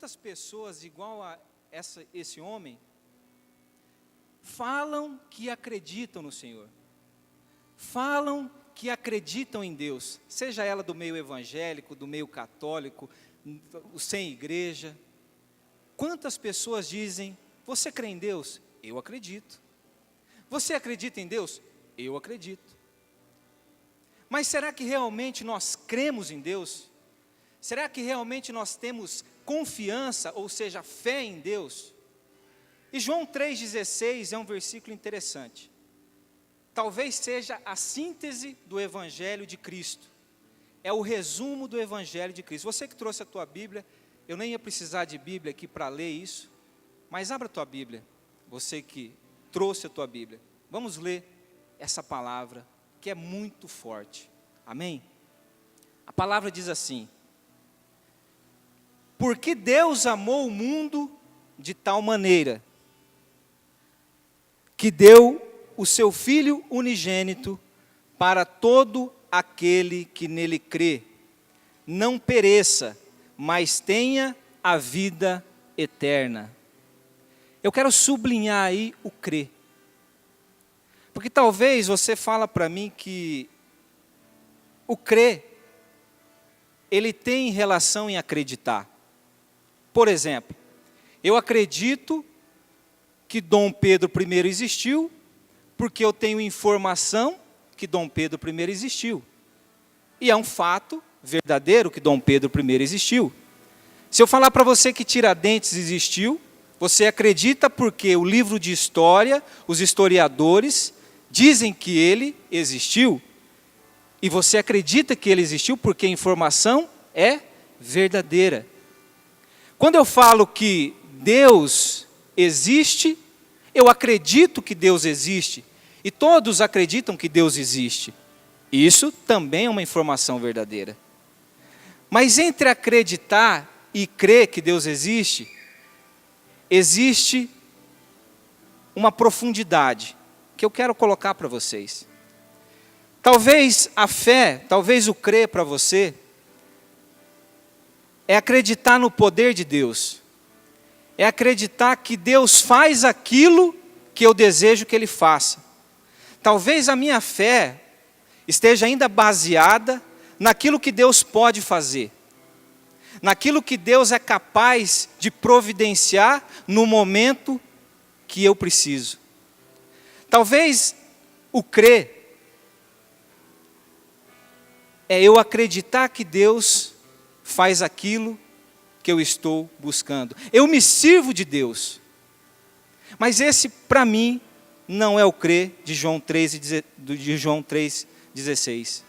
Quantas pessoas, igual a esse homem, falam que acreditam no Senhor, falam que acreditam em Deus, seja ela do meio evangélico, do meio católico, sem igreja. Quantas pessoas dizem: você crê em Deus? Eu acredito. Você acredita em Deus? Eu acredito. Mas será que realmente nós cremos em Deus? Será que realmente nós temos confiança, ou seja, fé em Deus? E João 3,16 é um versículo interessante. Talvez seja a síntese do Evangelho de Cristo. É o resumo do Evangelho de Cristo. Você que trouxe a tua Bíblia, eu nem ia precisar de Bíblia aqui para ler isso, mas abra a tua Bíblia, você que trouxe a tua Bíblia. Vamos ler essa palavra, que é muito forte. Amém? A palavra diz assim: porque Deus amou o mundo de tal maneira, que deu o seu Filho unigênito para todo aquele que nele crê, não pereça, mas tenha a vida eterna. Eu quero sublinhar aí o crer. Porque talvez você fala para mim que o crer, ele tem relação em acreditar. Por exemplo, eu acredito que Dom Pedro I existiu, porque eu tenho informação que Dom Pedro I existiu. E é um fato verdadeiro que Dom Pedro I existiu. Se eu falar para você que Tiradentes existiu, você acredita porque o livro de história, os historiadores, dizem que ele existiu. E você acredita que ele existiu porque a informação é verdadeira. Quando eu falo que Deus existe, eu acredito que Deus existe. E todos acreditam que Deus existe. Isso também é uma informação verdadeira. Mas entre acreditar e crer que Deus existe, existe uma profundidade que eu quero colocar para vocês. Talvez a fé, talvez o crer para você, é acreditar no poder de Deus. É acreditar que Deus faz aquilo que eu desejo que Ele faça. Talvez a minha fé esteja ainda baseada naquilo que Deus pode fazer, naquilo que Deus é capaz de providenciar no momento que eu preciso. Talvez o crer é eu acreditar que Deus faz aquilo que eu estou buscando. Eu me sirvo de Deus. Mas esse, para mim, não é o crer de João 3,16.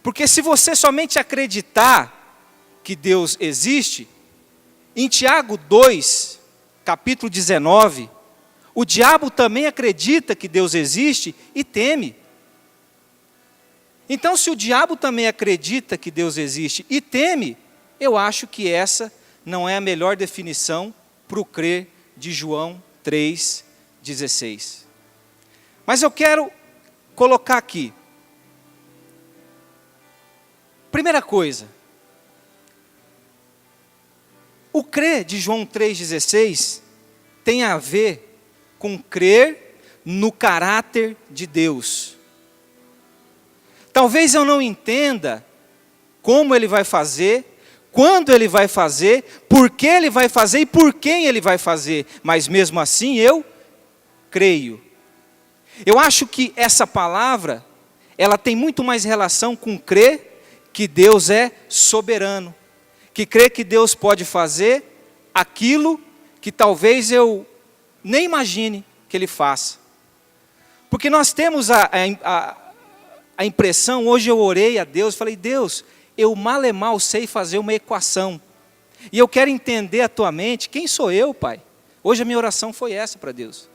Porque se você somente acreditar que Deus existe, em Tiago 2, capítulo 19, o diabo também acredita que Deus existe e teme. Então, se o diabo também acredita que Deus existe e teme, eu acho que essa não é a melhor definição para o crer de João 3,16. Mas eu quero colocar aqui. Primeira coisa, o crer de João 3,16 tem a ver com crer no caráter de Deus. Talvez eu não entenda como Ele vai fazer, quando Ele vai fazer, por que Ele vai fazer e por quem Ele vai fazer, mas mesmo assim eu creio. Eu acho que essa palavra, ela tem muito mais relação com crer que Deus é soberano, que crer que Deus pode fazer aquilo que talvez eu nem imagine que Ele faça. Porque nós temos a impressão, hoje eu orei a Deus, falei: Deus, eu mal e mal sei fazer uma equação, e eu quero entender a tua mente, quem sou eu, Pai? Hoje a minha oração foi essa para Deus.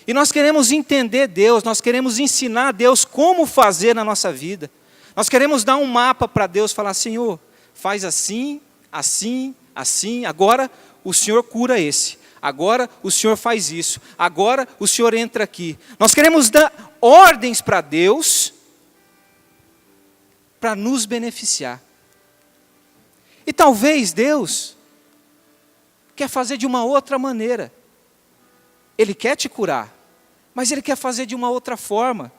E nós queremos entender Deus, nós queremos ensinar a Deus como fazer na nossa vida. Nós queremos dar um mapa para Deus, falar: Senhor, faz assim, assim, assim, agora o Senhor cura esse, agora o Senhor faz isso, agora o Senhor entra aqui. Nós queremos dar ordens para Deus, para nos beneficiar. E talvez Deus quer fazer de uma outra maneira. Ele quer te curar, mas Ele quer fazer de uma outra forma.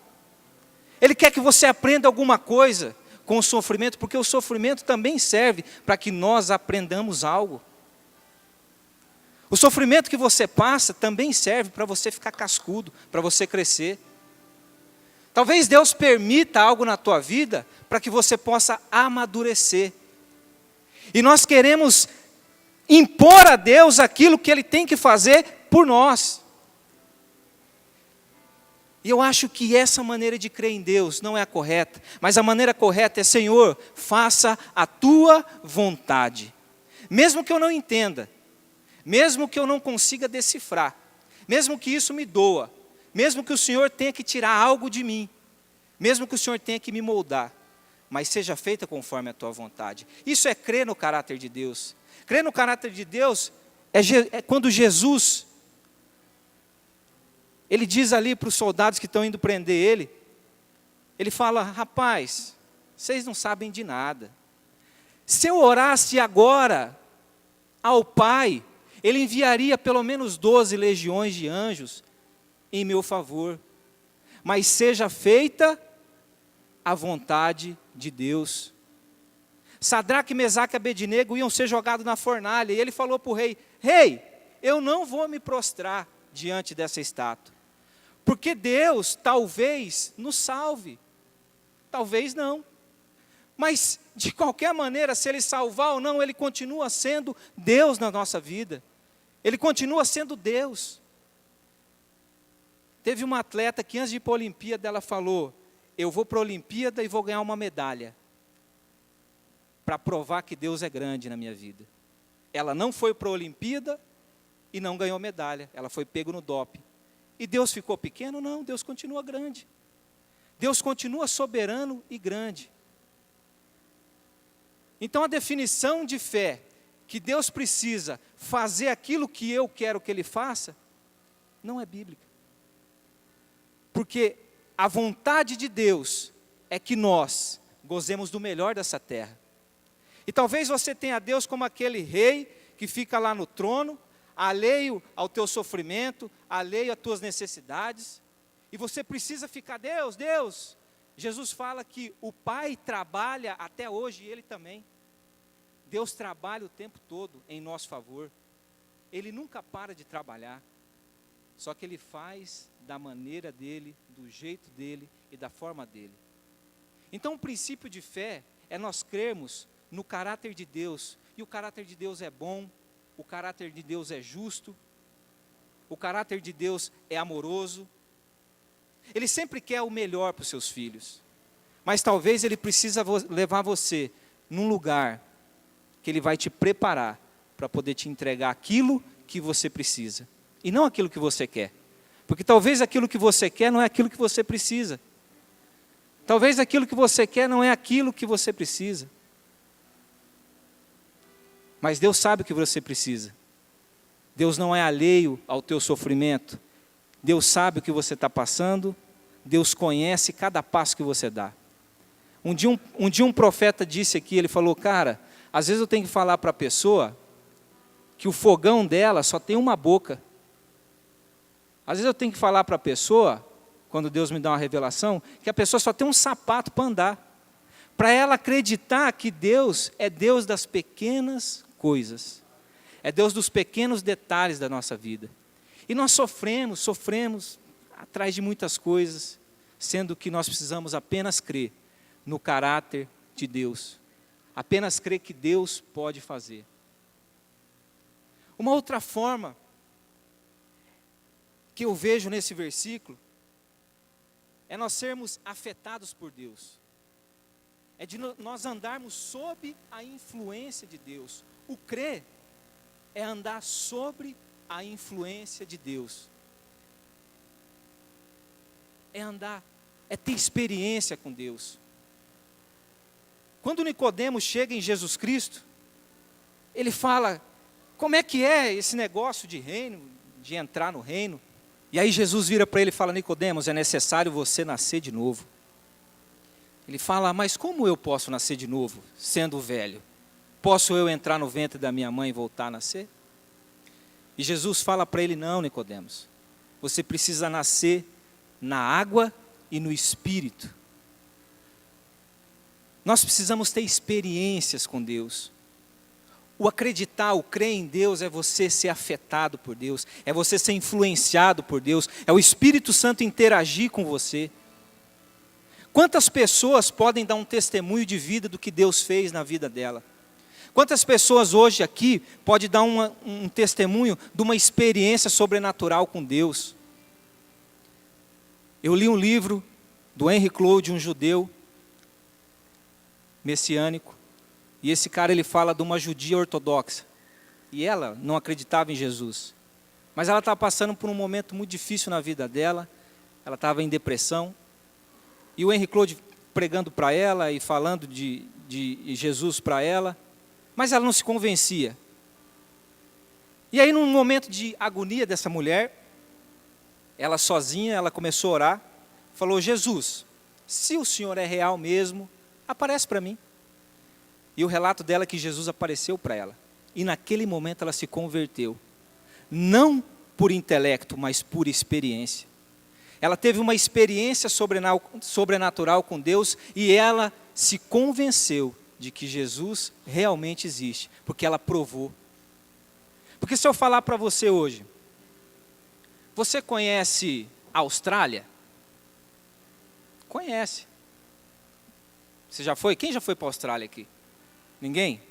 Ele quer que você aprenda alguma coisa com o sofrimento, porque o sofrimento também serve para que nós aprendamos algo. O sofrimento que você passa também serve para você ficar cascudo, para você crescer. Talvez Deus permita algo na tua vida para que você possa amadurecer. E nós queremos impor a Deus aquilo que Ele tem que fazer por nós. E eu acho que essa maneira de crer em Deus não é a correta, mas a maneira correta é: Senhor, faça a tua vontade. Mesmo que eu não entenda, mesmo que eu não consiga decifrar, mesmo que isso me doa, mesmo que o Senhor tenha que tirar algo de mim, mesmo que o Senhor tenha que me moldar, mas seja feita conforme a tua vontade. Isso é crer no caráter de Deus. Crer no caráter de Deus é quando Jesus, Ele diz ali para os soldados que estão indo prender Ele, Ele fala: rapaz, vocês não sabem de nada. Se eu orasse agora ao Pai, Ele enviaria pelo menos 12 legiões de anjos em meu favor. Mas seja feita a vontade de Deus. Sadraque, Mesaque e Abednego iam ser jogados na fornalha. E ele falou para o rei: rei, eu não vou me prostrar diante dessa estátua. Porque Deus talvez nos salve. Talvez não. Mas, de qualquer maneira, se Ele salvar ou não, Ele continua sendo Deus na nossa vida. Ele continua sendo Deus. Teve uma atleta que antes de ir para a Olimpíada, ela falou: eu vou para a Olimpíada e vou ganhar uma medalha, para provar que Deus é grande na minha vida. Ela não foi para a Olimpíada e não ganhou medalha. Ela foi pego no doping. E Deus ficou pequeno? Não, Deus continua grande. Deus continua soberano e grande. Então a definição de fé, que Deus precisa fazer aquilo que eu quero que Ele faça, não é bíblica. Porque a vontade de Deus é que nós gozemos do melhor dessa terra. E talvez você tenha Deus como aquele rei que fica lá no trono, alheio ao teu sofrimento, alheio às tuas necessidades, e você precisa ficar: Deus, Deus. Jesus fala que o Pai trabalha até hoje, e Ele também. Deus trabalha o tempo todo em nosso favor. Ele nunca para de trabalhar, só que Ele faz da maneira dEle, do jeito dEle e da forma dEle. Então o princípio de fé é nós crermos no caráter de Deus, e o caráter de Deus é bom, o caráter de Deus é justo, o caráter de Deus é amoroso. Ele sempre quer o melhor para os seus filhos, mas talvez Ele precisa levar você num lugar que Ele vai te preparar para poder te entregar aquilo que você precisa, e não aquilo que você quer, porque talvez aquilo que você quer não é aquilo que você precisa, talvez aquilo que você quer não é aquilo que você precisa, mas Deus sabe o que você precisa. Deus não é alheio ao teu sofrimento. Deus sabe o que você está passando. Deus conhece cada passo que você dá. Um dia um profeta disse aqui, ele falou: cara, às vezes eu tenho que falar para a pessoa que o fogão dela só tem uma boca. Às vezes eu tenho que falar para a pessoa, quando Deus me dá uma revelação, que a pessoa só tem um sapato para andar. Para ela acreditar que Deus é Deus das pequenas coisas. É Deus dos pequenos detalhes da nossa vida. E nós sofremos atrás de muitas coisas, sendo que nós precisamos apenas crer no caráter de Deus. Apenas crer que Deus pode fazer. Uma outra forma que eu vejo nesse versículo é nós sermos afetados por Deus. É de nós andarmos sob a influência de Deus. O crer é andar sobre a influência de Deus. É andar, é ter experiência com Deus. Quando Nicodemos chega em Jesus Cristo, ele fala: como é que é esse negócio de reino, de entrar no reino? E aí Jesus vira para ele e fala: Nicodemos, é necessário você nascer de novo. Ele fala: mas como eu posso nascer de novo, sendo velho? posso eu entrar no ventre da minha mãe e voltar a nascer? E Jesus fala para ele, não, Nicodemos, você precisa nascer na água e no Espírito. Nós precisamos ter experiências com Deus. O acreditar, o crer em Deus é você ser afetado por Deus, é você ser influenciado por Deus, é o Espírito Santo interagir com você. Quantas pessoas podem dar um testemunho de vida do que Deus fez na vida dela? Quantas pessoas hoje aqui podem dar um testemunho de uma experiência sobrenatural com Deus? Eu li um livro do Henry Cloud, um judeu messiânico, e esse cara ele fala de uma judia ortodoxa, e ela não acreditava em Jesus, mas ela estava passando por um momento muito difícil na vida dela, ela estava em depressão, e o Henry Cloud pregando para ela e falando de Jesus para ela, mas ela não se convencia. E aí num momento de agonia dessa mulher, ela sozinha, ela começou a orar, falou, Jesus, se o Senhor é real mesmo, aparece para mim. E o relato dela é que Jesus apareceu para ela. E naquele momento ela se converteu. Não por intelecto, mas por experiência. Ela teve uma experiência sobrenatural com Deus e ela se convenceu de que Jesus realmente existe, porque ela provou. Porque se eu falar para você hoje, você conhece a Austrália? Conhece. Você já foi? Quem já foi para a Austrália aqui? Ninguém?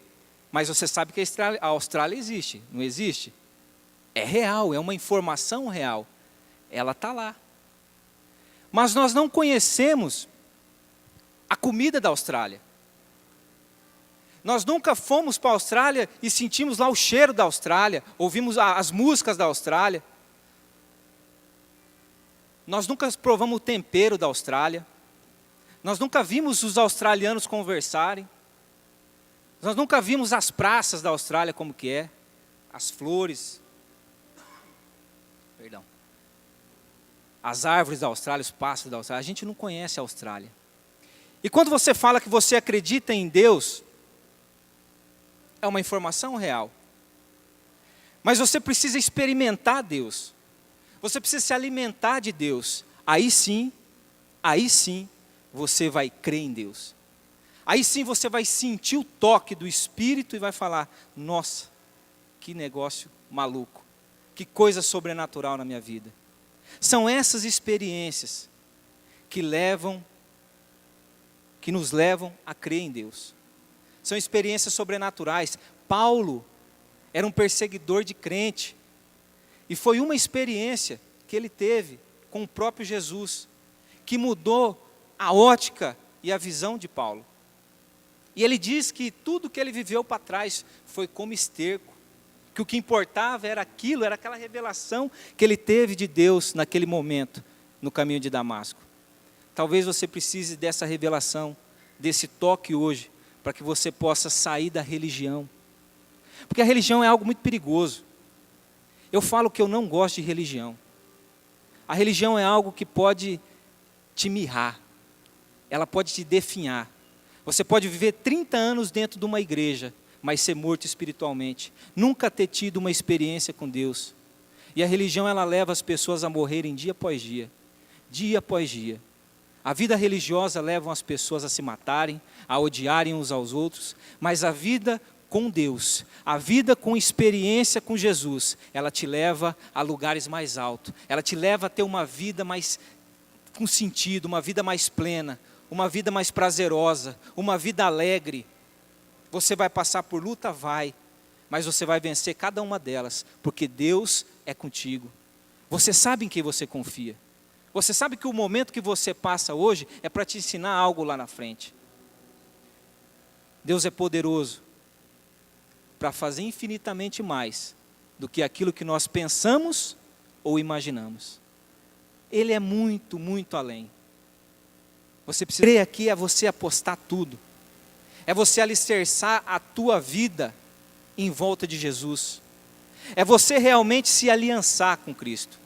Mas você sabe que a Austrália existe, não existe? É real, é uma informação real. Ela está lá. Mas nós não conhecemos a comida da Austrália. Nós nunca fomos para a Austrália e sentimos lá o cheiro da Austrália, ouvimos as músicas da Austrália. Nós nunca provamos o tempero da Austrália. Nós nunca vimos os australianos conversarem. Nós nunca vimos as praças da Austrália como que é, as flores. Perdão. As árvores da Austrália, os pássaros da Austrália. A gente não conhece a Austrália. E quando você fala que você acredita em Deus, é uma informação real. Mas você precisa experimentar Deus. Você precisa se alimentar de Deus. Aí sim, você vai crer em Deus. Aí sim você vai sentir o toque do Espírito e vai falar, nossa, que negócio maluco. Que coisa sobrenatural na minha vida. São essas experiências que nos levam a crer em Deus. São experiências sobrenaturais. Paulo era um perseguidor de crente. E foi uma experiência que ele teve com o próprio Jesus, que mudou a ótica e a visão de Paulo. E ele diz que tudo que ele viveu para trás foi como esterco, que o que importava era aquilo, era aquela revelação que ele teve de Deus naquele momento, no caminho de Damasco. Talvez você precise dessa revelação, desse toque hoje, para que você possa sair da religião. Porque a religião é algo muito perigoso. Eu falo que eu não gosto de religião. A religião é algo que pode te mirrar. Ela pode te definhar. Você pode viver 30 anos dentro de uma igreja, mas ser morto espiritualmente. Nunca ter tido uma experiência com Deus. E a religião, ela leva as pessoas a morrerem dia após dia. Dia após dia. A vida religiosa leva as pessoas a se matarem, a odiarem uns aos outros. Mas a vida com Deus, a vida com experiência com Jesus, ela te leva a lugares mais altos. Ela te leva a ter uma vida mais com sentido, uma vida mais plena, uma vida mais prazerosa, uma vida alegre. Você vai passar por luta? Vai. Mas você vai vencer cada uma delas, porque Deus é contigo. Você sabe em quem você confia. Você sabe que o momento que você passa hoje é para te ensinar algo lá na frente. Deus é poderoso para fazer infinitamente mais do que aquilo que nós pensamos ou imaginamos. Ele é muito, muito além. Você precisa crer aqui, é você apostar tudo. É você alicerçar a tua vida em volta de Jesus. É você realmente se aliançar com Cristo.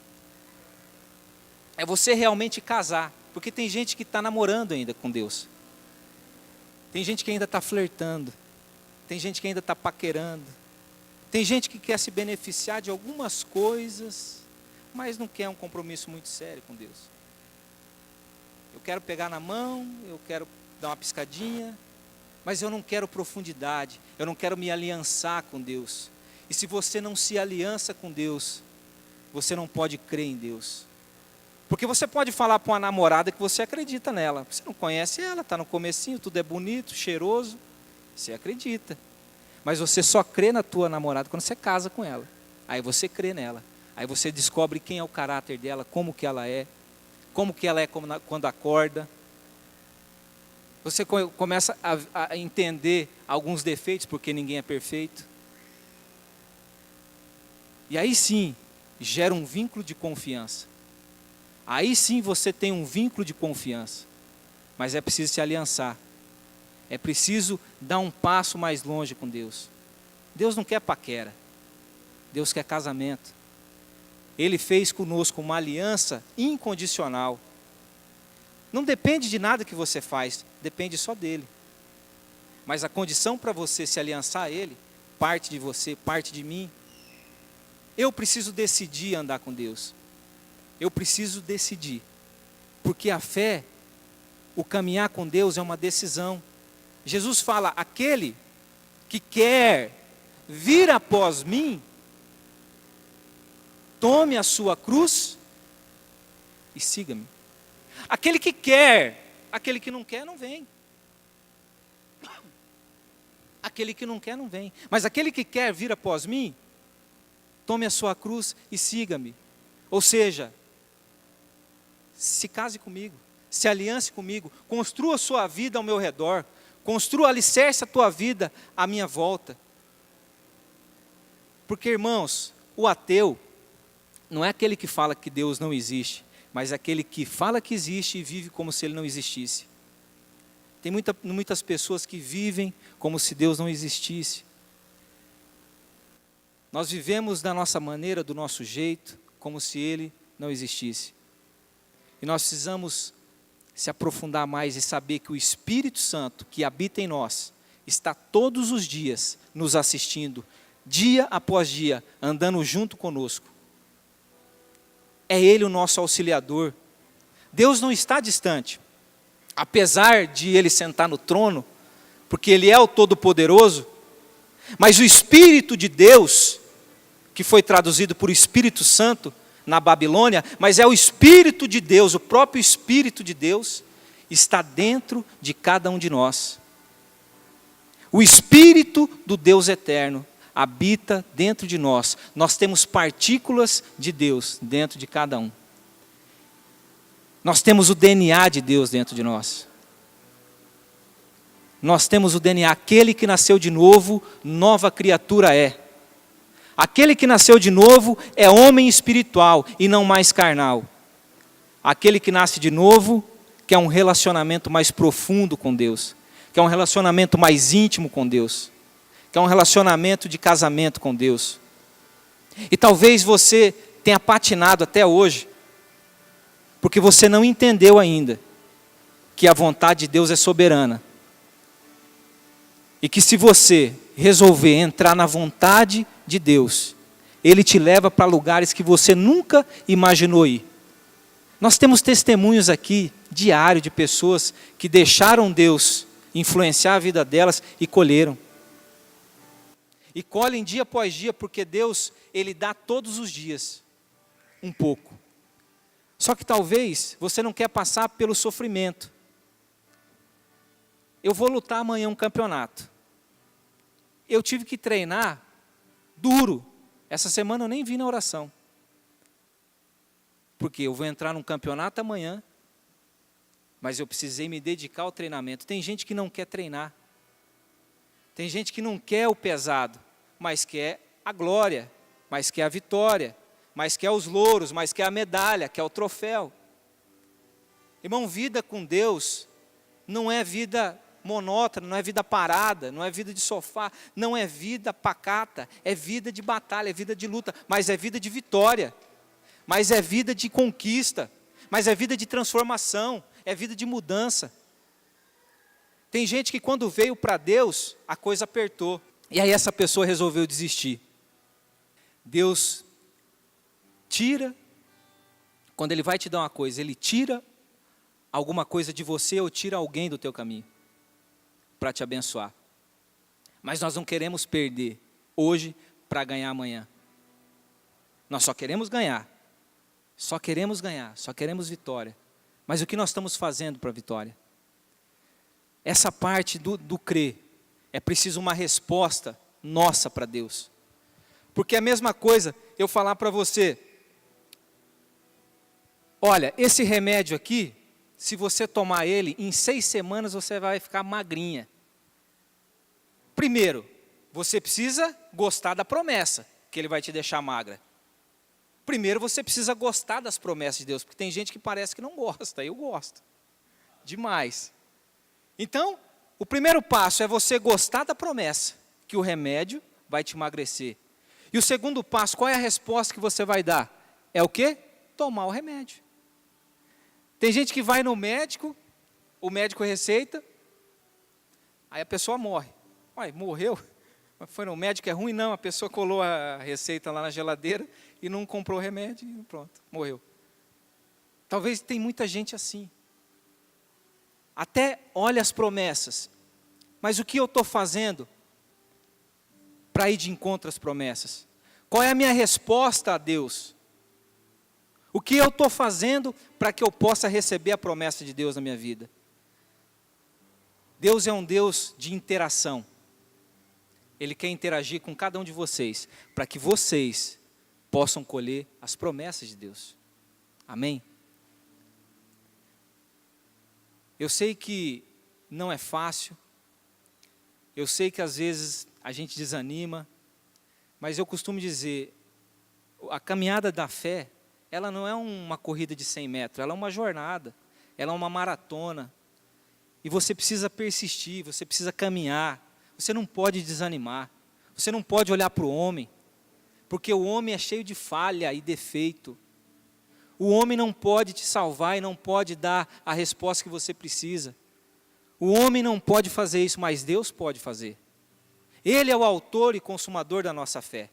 É você realmente casar. Porque tem gente que está namorando ainda com Deus. Tem gente que ainda está flertando. Tem gente que ainda está paquerando. Tem gente que quer se beneficiar de algumas coisas, mas não quer um compromisso muito sério com Deus. Eu quero pegar na mão, eu quero dar uma piscadinha, mas eu não quero profundidade, eu não quero me aliançar com Deus. E se você não se aliança com Deus, você não pode crer em Deus. Porque você pode falar para uma namorada que você acredita nela. Você não conhece ela, está no comecinho, tudo é bonito, cheiroso. Você acredita. Mas você só crê na tua namorada quando você casa com ela. Aí você crê nela. Aí você descobre quem é o caráter dela, como que ela é quando acorda. Você começa a entender alguns defeitos, porque ninguém é perfeito. E aí sim, gera um vínculo de confiança. Aí sim você tem um vínculo de confiança. Mas é preciso se aliançar. É preciso dar um passo mais longe com Deus. Deus não quer paquera. Deus quer casamento. Ele fez conosco uma aliança incondicional. Não depende de nada que você faz, depende só dele. Mas a condição para você se aliançar a ele, parte de você, parte de mim. Eu preciso decidir andar com Deus. Eu preciso decidir. Porque a fé, o caminhar com Deus é uma decisão. Jesus fala, aquele que quer vir após mim, tome a sua cruz e siga-me. Aquele que quer, aquele que não quer, não vem. Aquele que não quer, não vem. Mas aquele que quer vir após mim, tome a sua cruz e siga-me. Ou seja, se case comigo, se aliance comigo, construa a sua vida ao meu redor, construa, alicerce a tua vida à minha volta. Porque, irmãos, o ateu não é aquele que fala que Deus não existe, mas aquele que fala que existe e vive como se ele não existisse. Tem muitas pessoas que vivem como se Deus não existisse. Nós vivemos da nossa maneira, do nosso jeito, como se ele não existisse. E nós precisamos se aprofundar mais e saber que o Espírito Santo que habita em nós está todos os dias nos assistindo, dia após dia, andando junto conosco. É Ele o nosso auxiliador. Deus não está distante. Apesar de Ele sentar no trono, porque Ele é o Todo-Poderoso, mas o Espírito de Deus, que foi traduzido por Espírito Santo na Babilônia, mas é o Espírito de Deus, o próprio Espírito de Deus, está dentro de cada um de nós. O Espírito do Deus eterno habita dentro de nós. Nós temos partículas de Deus dentro de cada um. Nós temos o DNA de Deus dentro de nós. Nós temos o DNA, aquele que nasceu de novo, nova criatura é. Aquele que nasceu de novo é homem espiritual e não mais carnal. Aquele que nasce de novo quer um relacionamento mais profundo com Deus, quer um relacionamento mais íntimo com Deus, quer um relacionamento de casamento com Deus. E talvez você tenha patinado até hoje, porque você não entendeu ainda que a vontade de Deus é soberana. E que se você resolver entrar na vontade de Deus, Ele te leva para lugares que você nunca imaginou ir. Nós temos testemunhos aqui, diário, de pessoas que deixaram Deus influenciar a vida delas e colheram. E colhem dia após dia, porque Deus, Ele dá todos os dias um pouco. Só que talvez você não quer passar pelo sofrimento. Eu vou lutar amanhã um campeonato. Eu tive que treinar duro. Essa semana eu nem vim na oração. Porque eu vou entrar num campeonato amanhã, mas eu precisei me dedicar ao treinamento. Tem gente que não quer treinar. Tem gente que não quer o pesado, mas quer a glória, mas quer a vitória, mas quer os louros, mas quer a medalha, quer o troféu. Irmão, vida com Deus não é vida monótona, não é vida parada, não é vida de sofá, não é vida pacata, é vida de batalha, é vida de luta, mas é vida de vitória, mas é vida de conquista, mas é vida de transformação, é vida de mudança. Tem gente que quando veio para Deus, a coisa apertou. E aí essa pessoa resolveu desistir. Deus tira, quando Ele vai te dar uma coisa, Ele tira alguma coisa de você ou tira alguém do teu caminho para te abençoar. Mas nós não queremos perder hoje para ganhar amanhã. Nós só queremos ganhar. Só queremos vitória. Mas o que nós estamos fazendo para a vitória? Essa parte do crer, é preciso uma resposta nossa para Deus. Porque é a mesma coisa eu falar para você, olha, esse remédio aqui, se você tomar ele, em 6 semanas você vai ficar magrinha. Primeiro, você precisa gostar da promessa, que ele vai te deixar magra. Primeiro você precisa gostar das promessas de Deus, porque tem gente que parece que não gosta, eu gosto. Demais. Então, o primeiro passo é você gostar da promessa, que o remédio vai te emagrecer. E o segundo passo, qual é a resposta que você vai dar? É o quê? Tomar o remédio. Tem gente que vai no médico, o médico receita, aí a pessoa morre. Uai, morreu? Foi no médico, é ruim? Não, a pessoa colou a receita lá na geladeira e não comprou o remédio e pronto, morreu. Talvez tem muita gente assim. Até olha as promessas, mas o que eu estou fazendo para ir de encontro às promessas? Qual é a minha resposta a Deus? O que eu estou fazendo para que eu possa receber a promessa de Deus na minha vida? Deus é um Deus de interação. Ele quer interagir com cada um de vocês, para que vocês possam colher as promessas de Deus. Amém? Eu sei que não é fácil, eu sei que às vezes a gente desanima, mas eu costumo dizer, a caminhada da fé, ela não é uma corrida de 100 metros, ela é uma jornada, ela é uma maratona, e você precisa persistir, você precisa caminhar, você não pode desanimar, você não pode olhar para o homem, porque o homem é cheio de falha e defeito. O homem não pode te salvar e não pode dar a resposta que você precisa. O homem não pode fazer isso, mas Deus pode fazer. Ele é o autor e consumador da nossa fé.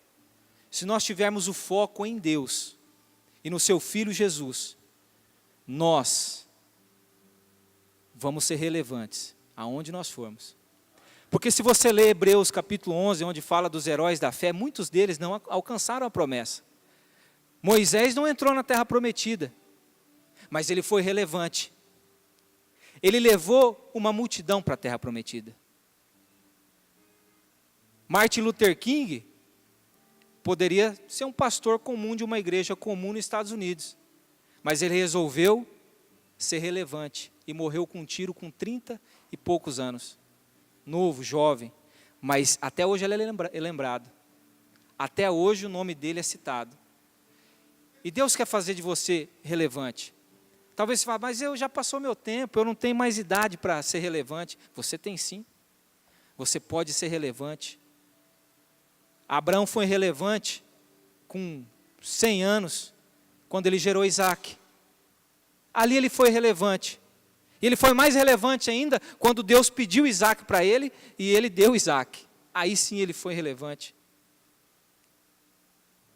Se nós tivermos o foco em Deus e no seu Filho Jesus, nós vamos ser relevantes aonde nós formos. Porque se você ler Hebreus capítulo 11, onde fala dos heróis da fé, muitos deles não alcançaram a promessa. Moisés não entrou na terra prometida, mas ele foi relevante. Ele levou uma multidão para a terra prometida. Martin Luther King poderia ser um pastor comum de uma igreja comum nos Estados Unidos, mas ele resolveu ser relevante e morreu com um tiro com 30 e poucos anos. Novo, jovem, mas até hoje ele é lembrado. Até hoje o nome dele é citado. E Deus quer fazer de você relevante. Talvez você fale, mas eu já passou meu tempo, eu não tenho mais idade para ser relevante. Você tem sim. Você pode ser relevante. Abraão foi relevante com 100 anos, quando ele gerou Isaac. Ali ele foi relevante. E ele foi mais relevante ainda quando Deus pediu Isaac para ele e ele deu Isaac. Aí sim ele foi relevante.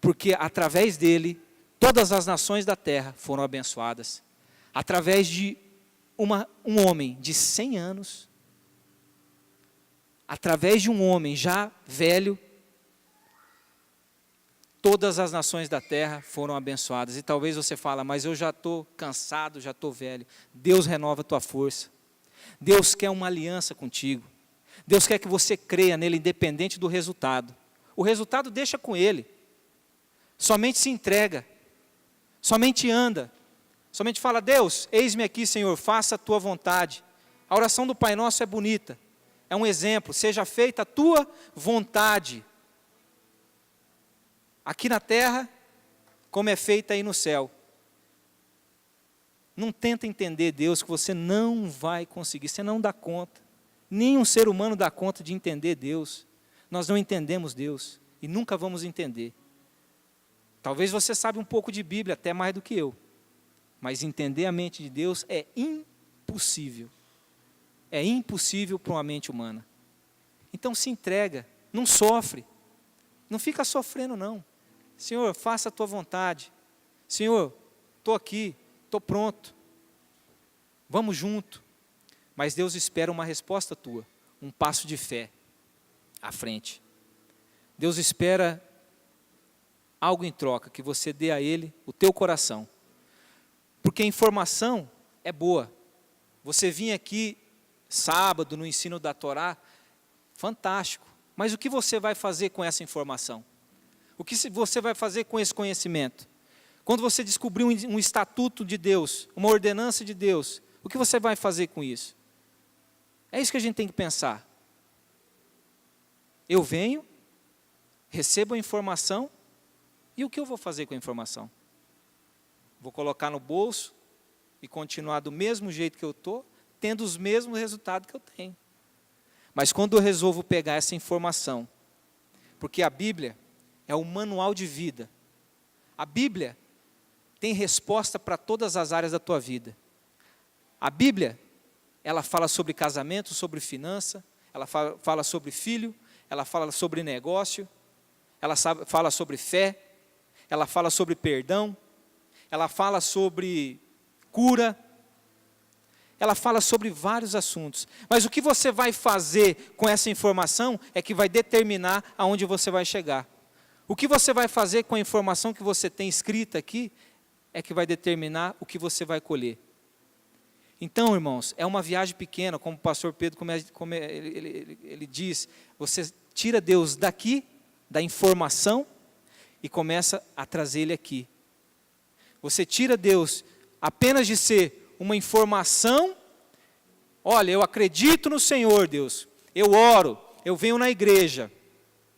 Porque através dele, todas as nações da terra foram abençoadas. Através de um homem de 100 anos, através de um homem já velho, todas as nações da terra foram abençoadas. E talvez você fale, mas eu já estou cansado, já estou velho. Deus renova a tua força. Deus quer uma aliança contigo. Deus quer que você creia nele, independente do resultado. O resultado deixa com ele. Somente se entrega. Somente anda. Somente fala, Deus, eis-me aqui, Senhor, faça a tua vontade. A oração do Pai Nosso é bonita. É um exemplo. Seja feita a tua vontade. Aqui na terra, como é feita aí no céu. Não tenta entender Deus, que você não vai conseguir, você não dá conta. Nenhum ser humano dá conta de entender Deus. Nós não entendemos Deus e nunca vamos entender. Talvez você saiba um pouco de Bíblia, até mais do que eu. Mas entender a mente de Deus é impossível. é impossível para uma mente humana. Então se entrega, não sofre, não fica sofrendo não. Senhor, faça a tua vontade. Senhor, estou aqui, estou pronto. Vamos junto. Mas Deus espera uma resposta tua, um passo de fé à frente. Deus espera algo em troca, que você dê a Ele o teu coração. Porque a informação é boa. Você vir aqui sábado no ensino da Torá, fantástico. Mas o que você vai fazer com essa informação? O que você vai fazer com esse conhecimento? Quando você descobrir um estatuto de Deus, uma ordenança de Deus, o que você vai fazer com isso? É isso que a gente tem que pensar. Eu venho, recebo a informação, e o que eu vou fazer com a informação? Vou colocar no bolso e continuar do mesmo jeito que eu estou, tendo os mesmos resultados que eu tenho. Mas quando eu resolvo pegar essa informação, porque a Bíblia é o manual de vida. A Bíblia tem resposta para todas as áreas da tua vida. A Bíblia, ela fala sobre casamento, sobre finança, ela fala sobre filho, ela fala sobre negócio, ela fala sobre fé, ela fala sobre perdão, ela fala sobre cura, ela fala sobre vários assuntos. Mas o que você vai fazer com essa informação é que vai determinar aonde você vai chegar. O que você vai fazer com a informação que você tem escrita aqui é que vai determinar o que você vai colher. Então, irmãos, é uma viagem pequena, como o pastor Pedro ele diz, você tira Deus daqui, da informação, e começa a trazer Ele aqui. Você tira Deus apenas de ser uma informação. Olha, eu acredito no Senhor, Deus. Eu oro, eu venho na igreja.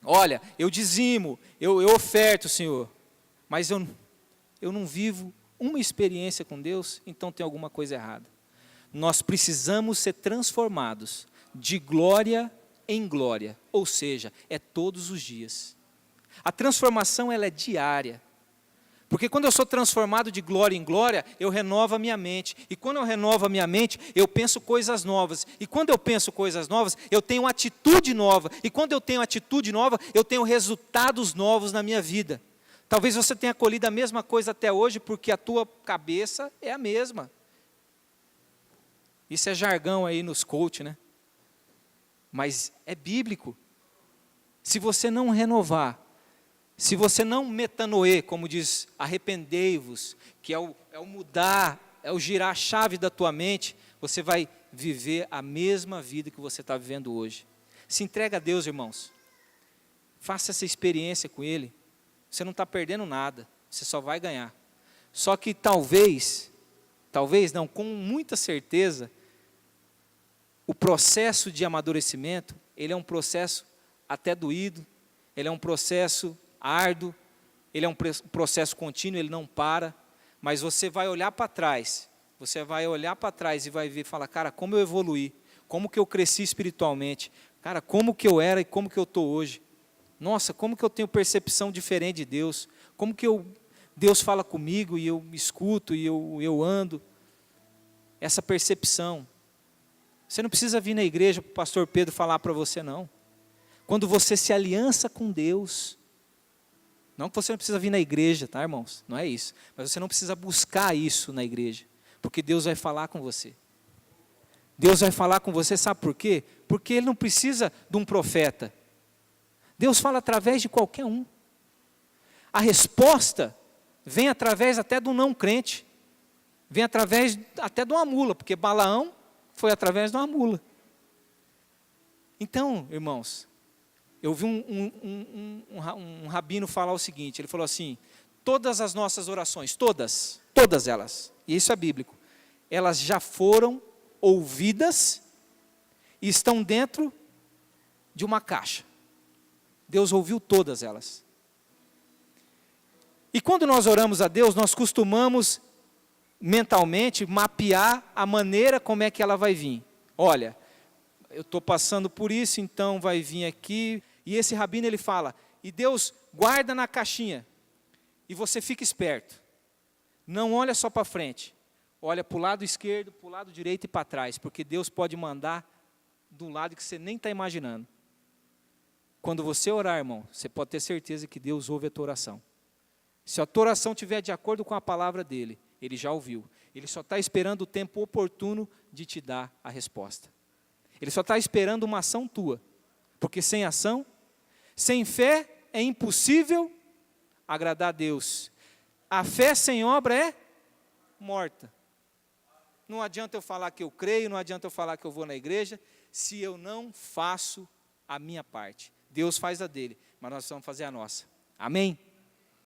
Olha, eu dizimo, eu oferto, Senhor. Mas eu não vivo uma experiência com Deus, então tem alguma coisa errada. Nós precisamos ser transformados de glória em glória. Ou seja, é todos os dias. A transformação ela é diária. Porque quando eu sou transformado de glória em glória, eu renovo a minha mente. E quando eu renovo a minha mente, eu penso coisas novas. E quando eu penso coisas novas, eu tenho uma atitude nova. E quando eu tenho atitude nova, eu tenho resultados novos na minha vida. Talvez você tenha colhido a mesma coisa até hoje, porque a tua cabeça é a mesma. Isso é jargão aí nos coach, né? Mas é bíblico. Se você não renovar, se você não metanoê, como diz, arrependei-vos, que é o mudar, é o girar a chave da tua mente, você vai viver a mesma vida que você está vivendo hoje. Se entrega a Deus, irmãos. Faça essa experiência com Ele. Você não está perdendo nada, você só vai ganhar. Só que talvez não, com muita certeza, o processo de amadurecimento, ele é um processo até doído, ele é um processo árduo, ele é um processo contínuo, ele não para, mas você vai olhar para trás, e vai ver e falar, cara, como eu evoluí, como que eu cresci espiritualmente, cara, como que eu era e como que eu estou hoje, nossa, como que eu tenho percepção diferente de Deus, como que Deus fala comigo e eu escuto e eu ando, essa percepção. Você não precisa vir na igreja para o pastor Pedro falar para você, não. Quando você se aliança com Deus, não que você não precisa vir na igreja, tá, irmãos? Não é isso. Mas você não precisa buscar isso na igreja, porque Deus vai falar com você. Deus vai falar com você, sabe por quê? Porque Ele não precisa de um profeta. Deus fala através de qualquer um. A resposta vem através até do não crente. Vem através até de uma mula, porque Balaão foi através de uma mula. Então, irmãos, eu vi um rabino falar o seguinte, ele falou assim, todas as nossas orações, todas elas, e isso é bíblico, elas já foram ouvidas e estão dentro de uma caixa. Deus ouviu todas elas. E quando nós oramos a Deus, nós costumamos mentalmente mapear a maneira como é que ela vai vir. Olha, eu estou passando por isso, então vai vir aqui. E esse rabino ele fala, e Deus guarda na caixinha, e você fica esperto. Não olha só para frente, olha para o lado esquerdo, para o lado direito e para trás, porque Deus pode mandar de um lado que você nem está imaginando. Quando você orar, irmão, você pode ter certeza que Deus ouve a tua oração. Se a tua oração estiver de acordo com a palavra dele, ele já ouviu. Ele só está esperando o tempo oportuno de te dar a resposta. Ele só está esperando uma ação tua. Porque sem ação, sem fé, é impossível agradar a Deus. A fé sem obra é morta. Não adianta eu falar que eu creio, não adianta eu falar que eu vou na igreja, se eu não faço a minha parte. Deus faz a dele, mas nós vamos fazer a nossa. Amém?